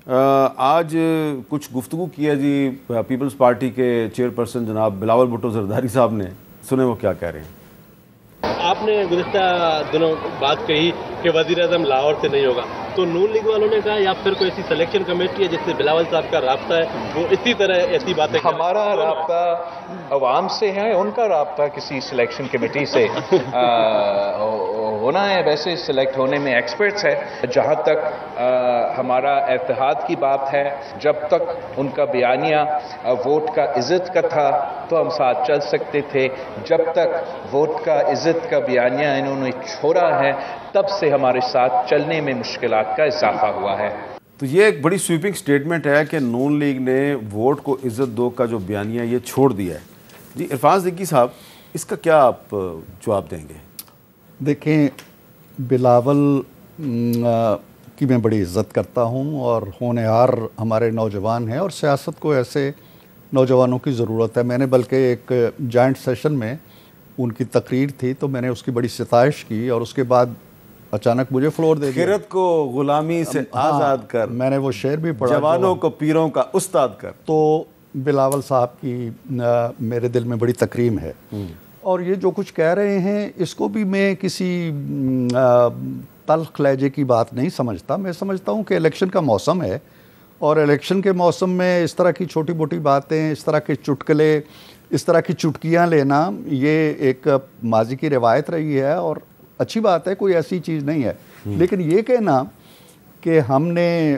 آج کچھ گفتگو کیا جی پیپلز پارٹی کے چیئرپرسن جناب بلاول بھٹو زرداری صاحب نے، سنیں وہ کیا کہہ رہے ہیں۔ آپ نے گزشتہ دنوں بات کہی کہ وزیر اعظم لاہور سے نہیں ہوگا، تو نون لیگ والوں نے کہا یا پھر کوئی ایسی سلیکشن کمیٹی ہے جس سے بلاول صاحب کا رابطہ ہے، وہ اسی طرح ایسی باتیں؟ ہمارا رابطہ عوام سے ہے، ان کا رابطہ کسی سلیکشن کمیٹی سے ہونا ہے۔ ویسے سلیکٹ ہونے میں ایکسپرٹس ہے۔ جہاں تک ہمارا اتحاد کی بات ہے، جب تک ان کا بیانیہ ووٹ کا عزت کا تھا تو ہم ساتھ چل سکتے تھے، جب تک ووٹ کا عزت کا بیانیہ انہوں نے چھوڑا ہے تب سے ہمارے ساتھ چلنے میں مشکلات کا اضافہ ہوا ہے۔ تو یہ ایک بڑی سویپنگ سٹیٹمنٹ ہے کہ نون لیگ نے ووٹ کو عزت دو کا جو بیانیہ یہ چھوڑ دیا ہے۔ جی عرفان صدیقی صاحب، اس کا کیا آپ جواب دیں گے؟ دیکھیں، بلاول کی میں بڑی عزت کرتا ہوں اور ہونہار ہمارے نوجوان ہیں، اور سیاست کو ایسے نوجوانوں کی ضرورت ہے۔ میں نے بلکہ ایک جوائنٹ سیشن میں ان کی تقریر تھی تو میں نے اس کی بڑی ستائش کی، اور اس کے بعد اچانک مجھے فلور دے دیا۔ خیرت کو غلامی سے آزاد کر، میں نے وہ شعر بھی پڑھا، جوانوں کو پیروں کا استاد کر۔ تو بلاول صاحب کی میرے دل میں بڑی تکریم ہے، اور یہ جو کچھ کہہ رہے ہیں اس کو بھی میں کسی تلخ لہجے کی بات نہیں سمجھتا۔ میں سمجھتا ہوں کہ الیکشن کا موسم ہے، اور الیکشن کے موسم میں اس طرح کی چھوٹی موٹی باتیں، اس طرح کے چٹکلے، اس طرح کی چٹکیاں لینا، یہ ایک ماضی کی روایت رہی ہے اور اچھی بات ہے، کوئی ایسی چیز نہیں ہے۔ لیکن یہ کہنا کہ ہم نے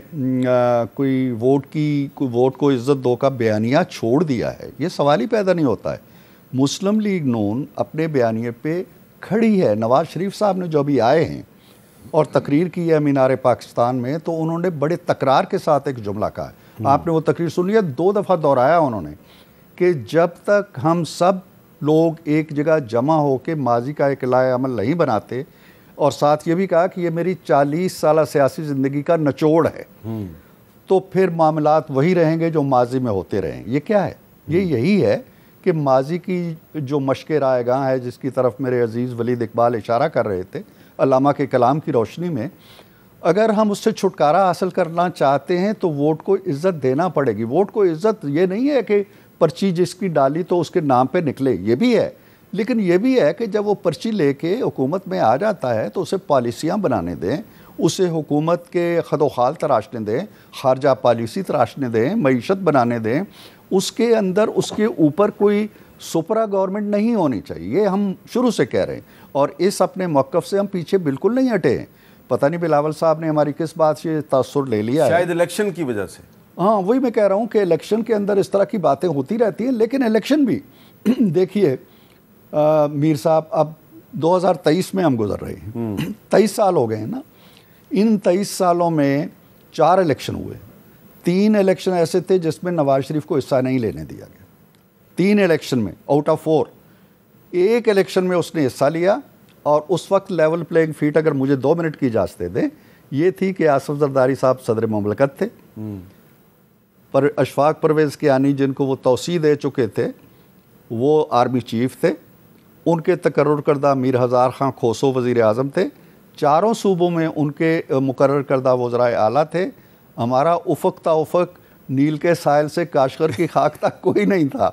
کوئی ووٹ کو عزت دو کا بیانیہ چھوڑ دیا ہے، یہ سوال ہی پیدا نہیں ہوتا ہے۔ مسلم لیگ نون اپنے بیانیے پہ کھڑی ہے۔ نواز شریف صاحب نے جو ابھی آئے ہیں اور تقریر کی ہے مینار پاکستان میں، تو انہوں نے بڑے تکرار کے ساتھ ایک جملہ کہا ہے، آپ نے وہ تقریر سنی ہے، 2 دفعہ دہرایا انہوں نے، کہ جب تک ہم سب لوگ ایک جگہ جمع ہو کے ماضی کا ایک لائحہ عمل نہیں بناتے، اور ساتھ یہ بھی کہا کہ یہ میری 40 سالہ سیاسی زندگی کا نچوڑ ہے، تو پھر معاملات وہی رہیں گے جو ماضی میں ہوتے رہیں۔ یہ کیا ہے؟ یہ یہی ہے کہ ماضی کی جو مشق رائے گاہ ہے، جس کی طرف میرے عزیز ولید اقبال اشارہ کر رہے تھے، علامہ کے کلام کی روشنی میں، اگر ہم اس سے چھٹکارا حاصل کرنا چاہتے ہیں تو ووٹ کو عزت دینا پڑے گی۔ ووٹ کو عزت یہ نہیں ہے کہ پرچی جس کی ڈالی تو اس کے نام پہ نکلے، یہ بھی ہے، لیکن یہ بھی ہے کہ جب وہ پرچی لے کے حکومت میں آ جاتا ہے تو اسے پالیسیاں بنانے دیں، اسے حکومت کے خد و خال تراشنے دیں، خارجہ پالیسی تراشنے دیں، معیشت بنانے دیں۔ اس کے اندر اس کے اوپر کوئی سپرا گورنمنٹ نہیں ہونی چاہیے، یہ ہم شروع سے کہہ رہے ہیں، اور اس اپنے موقف سے ہم پیچھے بالکل نہیں ہٹے ہیں۔ پتہ نہیں بلاول صاحب نے ہماری کس بات سے تاثر لے لیا ہے، شاید الیکشن کی وجہ سے۔ ہاں، وہی میں کہہ رہا ہوں کہ الیکشن کے اندر اس طرح کی باتیں ہوتی رہتی ہیں، لیکن الیکشن بھی دیکھیے میر صاحب، اب 2023 میں ہم گزر رہے ہیں، 23 سال ہو گئے ہیں نا۔ ان 23 سالوں میں 4 الیکشن ہوئے، 3 الیکشن ایسے تھے جس میں نواز شریف کو حصہ نہیں لینے دیا گیا، 3 الیکشن میں آؤٹ آف 4۔ ایک الیکشن میں اس نے حصہ لیا، اور اس وقت لیول پلینگ فیلڈ، اگر مجھے 2 منٹ کی اجازت دیں، یہ تھی کہ آصف زرداری صاحب صدر مملکت تھے، پر اشفاق پرویز کیانی جن کو وہ توسیع دے چکے تھے وہ آرمی چیف تھے، ان کے تقرر کردہ میر ہزار خان کھوسو وزیر اعظم تھے، 4 صوبوں میں ان کے مقرر کردہ وزرائے اعلیٰ تھے۔ ہمارا افق تا افق، نیل کے ساحل سے کاشغر کی خاک تک کوئی نہیں تھا،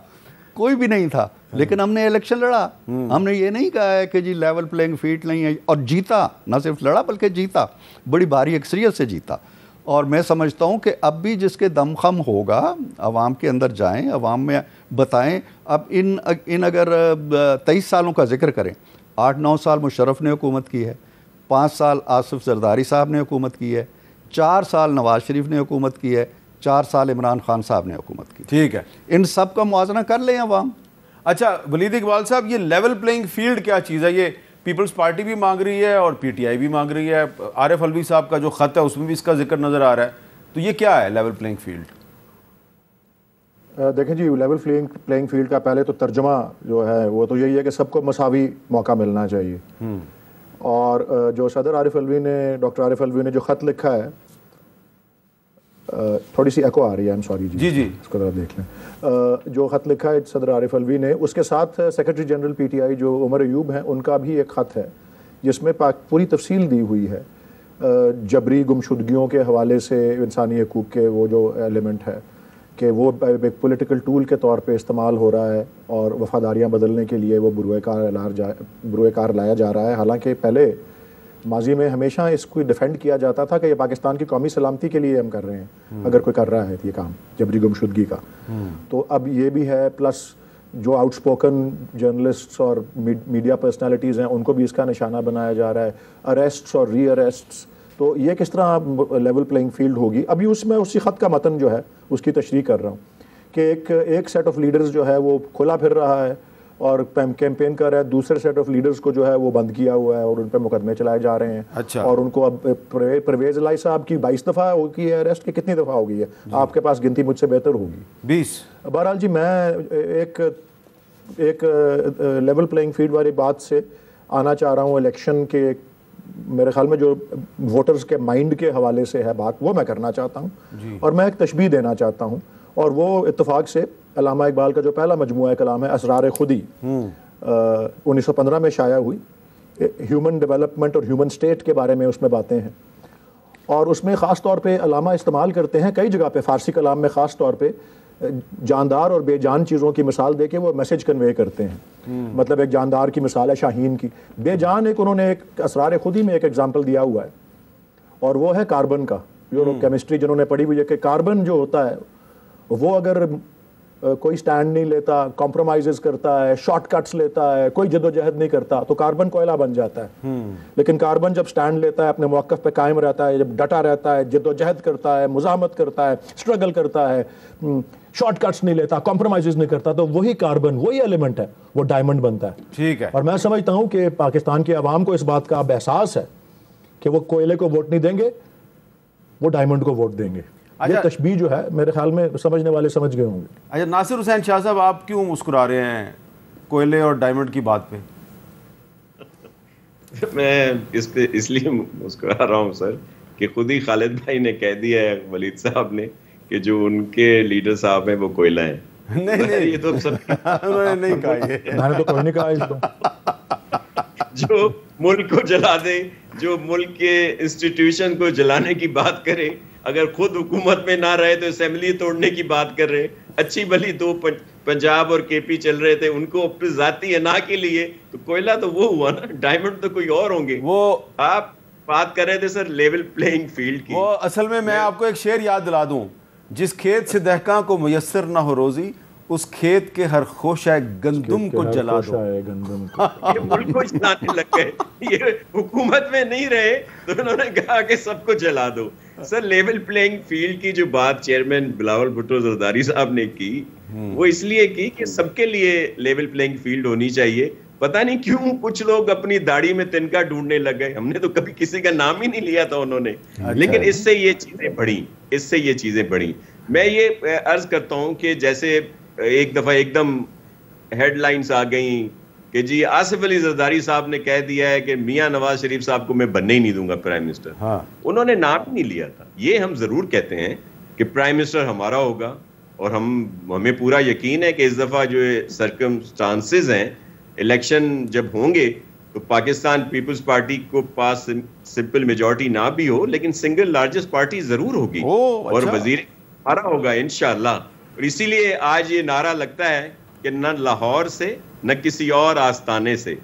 کوئی بھی نہیں تھا، لیکن ہم نے الیکشن لڑا۔ ہم نے یہ نہیں کہا ہے کہ جی لیول پلینگ فیلڈ نہیں ہے، اور جیتا، نہ صرف لڑا بلکہ جیتا، بڑی بھاری اکثریت سے جیتا۔ اور میں سمجھتا ہوں کہ اب بھی جس کے دم خم ہوگا، عوام کے اندر جائیں، عوام میں بتائیں۔ اب ان اگر 23 سالوں کا ذکر کریں، 8-9 سال مشرف نے حکومت کی ہے، 5 سال آصف زرداری صاحب نے حکومت کی ہے، 4 سال نواز شریف نے حکومت کی ہے، 4 سال عمران خان صاحب نے حکومت کی۔ ٹھیک ہے، ان سب کا موازنہ کر لیں عوام۔ اچھا ولید اقبال صاحب، یہ لیول پلینگ فیلڈ کیا چیز ہے؟ یہ پیپلز پارٹی بھی مانگ رہی ہے اور پی ٹی آئی بھی مانگ رہی ہے، عارف علوی صاحب کا جو خط ہے اس میں بھی اس کا ذکر نظر آ رہا ہے، تو یہ کیا ہے لیول پلینگ فیلڈ؟ دیکھیں جی، لیول پلینگ فیلڈ کا پہلے تو ترجمہ جو ہے وہ تو یہی ہے کہ سب کو مساوی موقع ملنا چاہیے، اور جو صدر عارف علوی نے، ڈاکٹر عارف علوی نے جو خط لکھا ہے، تھوڑی سی ایکو آ رہی ہے، ایم سوری جی جی، اس کو ذرا دیکھ لیں، جو خط لکھا ہے صدر عارف علوی نے، اس کے ساتھ secretary general P T I جو عمر ایوب ہیں، ان کا بھی ایک خط ہے جس میں پوری تفصیل دی ہوئی ہے جبری گمشدگیوں کے حوالے سے انسانی حقوق کے وہ جو ایلیمنٹ ہے کہ وہ ایک پولیٹیکل ٹول کے طور پہ استعمال ہو رہا ہے اور وفاداریاں بدلنے کے لیے وہ بروئے کار لایا جا رہا ہے. حالانکہ پہلے ماضی میں ہمیشہ اس کو ڈیفینڈ کیا جاتا تھا کہ یہ پاکستان کی قومی سلامتی کے لیے ہم کر رہے ہیں اگر کوئی کر رہا ہے یہ کام جبری گمشدگی کا. تو اب یہ بھی ہے، پلس جو آؤٹ سپوکن جرنلسٹس اور میڈیا پرسنالٹیز ہیں ان کو بھی اس کا نشانہ بنایا جا رہا ہے، اریسٹس اور ری اریسٹس. تو یہ کس طرح لیول پلینگ فیلڈ ہوگی؟ ابھی اس میں اسی خط کا متن جو ہے اس کی تشریح کر رہا ہوں کہ ایک سیٹ آف لیڈرز جو ہے وہ کھلا پھر رہا ہے اور کیمپین کر رہا ہے، دوسرے سیٹ آف لیڈرز کو جو ہے وہ بند کیا ہوا ہے اور ان پہ مقدمے چلائے جا رہے ہیں. اچھا. اور ان کو اب پرویز الہی صاحب کی 22 دفعہ ہو گئی ہے اریسٹ، کہ کتنی دفعہ ہو گئی ہے؟ آپ کے پاس گنتی مجھ سے بہتر ہوگی. 20. بہرحال جی میں ایک لیول پلینگ فیلڈ والی بات سے آنا چاہ رہا ہوں. الیکشن کے میرے خیال میں جو ووٹرز کے مائنڈ کے حوالے سے ہے بات، وہ میں کرنا چاہتا ہوں اور میں ایک تشبیہ دینا چاہتا ہوں. اور وہ اتفاق سے علامہ اقبال کا جو پہلا مجموعہ کلام ہے اسرار خودی 1915 میں شائع ہوئی، ہیومن ڈیولپمنٹ اور ہیومن سٹیٹ کے بارے میں اس میں باتیں ہیں. اور اس میں خاص طور پہ علامہ استعمال کرتے ہیں کئی جگہ پہ، فارسی کلام میں خاص طور پہ جاندار اور بے جان چیزوں کی مثال دے کے وہ میسج کنوے کرتے ہیں. مطلب ایک جاندار کی مثال ہے شاہین کی، بے جان ایک انہوں نے ایک اسرار خودی میں ایک ایگزامپل دیا ہوا ہے اور وہ ہے کاربن کا. جو کیمسٹری جنہوں نے پڑھی ہوئی ہے کہ کاربن جو ہوتا ہے وہ اگر کوئی سٹینڈ نہیں لیتا، کمپرومائزز کرتا ہے، شارٹ کٹس لیتا ہے، کوئی جد و جہد نہیں کرتا تو کاربن کوئلہ بن جاتا ہے. لیکن کاربن جب سٹینڈ لیتا ہے، اپنے موقف پہ قائم رہتا ہے، جب ڈٹا رہتا ہے، جد و جہد کرتا ہے، مزاحمت کرتا ہے، سٹرگل کرتا ہے، شارٹ کٹس نہیں لیتا، کمپرومائزز نہیں کرتا، تو وہی کاربن، وہی ایلیمنٹ ہے، وہ ڈائمنڈ بنتا ہے. ٹھیک ہے. اور میں سمجھتا ہوں کہ پاکستان کے عوام کو اس بات کا اب احساس ہے کہ وہ کوئلے کو ووٹ نہیں دیں گے، وہ ڈائمنڈ کو ووٹ دیں گے. یہ تشبیہ جو ہے میرے خیال میں سمجھنے والے سمجھ گئے ہوں گے. اچھا ناصر حسین شاہ صاحب، آپ کیوں مسکرا رہے ہیں کوئلے اور ڈائمنڈ کی بات پہ؟ میں اس پہ اس لیے مسکرا رہا ہوں سر کہ خود ہی خالد بھائی نے کہہ دیا ہے، ولید صاحب نے، کہ جو ان کے لیڈر صاحب ہیں وہ کوئلہ ہیں. نہیں یہ تو سب انہوں نے نہیں کہا، میں نے تو کوئی نہیں کہا اس کو. جو ملک کو جلا دے، جو ملک کے انسٹیٹیوشن کو جلانے کی بات کرے، اگر خود حکومت میں نہ رہے تو اسمبلی توڑنے کی بات کر رہے. اچھی بھلی دو پنجاب اور کے پی چل رہے تھے، ان کو اپنے ذاتی انا کے لیے، تو کوئلہ تو وہ ہوا نا، ڈائمنڈ تو کوئی اور ہوں گے. وہ آپ بات کر رہے تھے سر لیول پلینگ فیلڈ کی. وہ اصل میں آپ کو ایک شعر یاد دلا دوں، جس کھیت سے دہقاں کو میسر نہ ہو روزی، اس کھیت کے ہر خوشہ گندم کو جلا دو. یہ ملک کو جلانے لگ گئے، یہ حکومت میں نہیں رہے تو انہوں نے کہا کہ سب کو جلا دو. سر لیول پلینگ فیلڈ کی جو بات چیئرمین بلاول بھٹو زرداری صاحب نے کی، وہ اس لیے کی کہ سب کے لیے لیول پلینگ فیلڈ ہونی چاہیے. پتہ نہیں کیوں کچھ لوگ اپنی داڑھی میں تنکا ڈھونڈنے لگ گئے. ہم نے تو کبھی کسی کا نام ہی نہیں لیا تھا انہوں نے، لیکن اس سے یہ چیزیں بڑھیں. میں یہ عرض کرتا ہوں کہ جیسے ایک دفعہ ایک دم ہیڈ لائنز آ گئیں کہ جی آصف علی زرداری صاحب نے کہہ دیا ہے کہ میاں نواز شریف صاحب کو میں بننے ہی نہیں دوں گا پرائم منسٹر. انہوں نے نام ہی نہیں لیا تھا. یہ ہم ضرور کہتے ہیں کہ پرائم منسٹر ہمارا ہوگا، اور ہمیں پورا یقین ہے کہ اس دفعہ جو سرکمسٹانسز ہیں، الیکشن جب ہوں گے تو پاکستان پیپلز پارٹی کو پاس سمپل میجورٹی نہ بھی ہو لیکن سنگل لارجسٹ پارٹی ضرور ہوگی اور وزیر ہمارا ہوگا انشاءاللہ. اور اسی لیے آج یہ نعرہ لگتا ہے کہ نہ لاہور سے نہ کسی اور آستانے سے،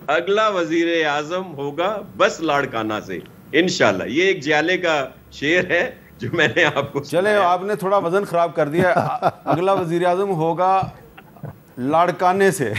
اگلا وزیر اعظم ہوگا بس لاڑکانہ سے انشاءاللہ. یہ ایک جیالے کا شعر ہے جو میں نے آپ کو. چلے آپ نے تھوڑا وزن خراب کر دیا. اگلا وزیر اعظم ہوگا لاڑکانے سے.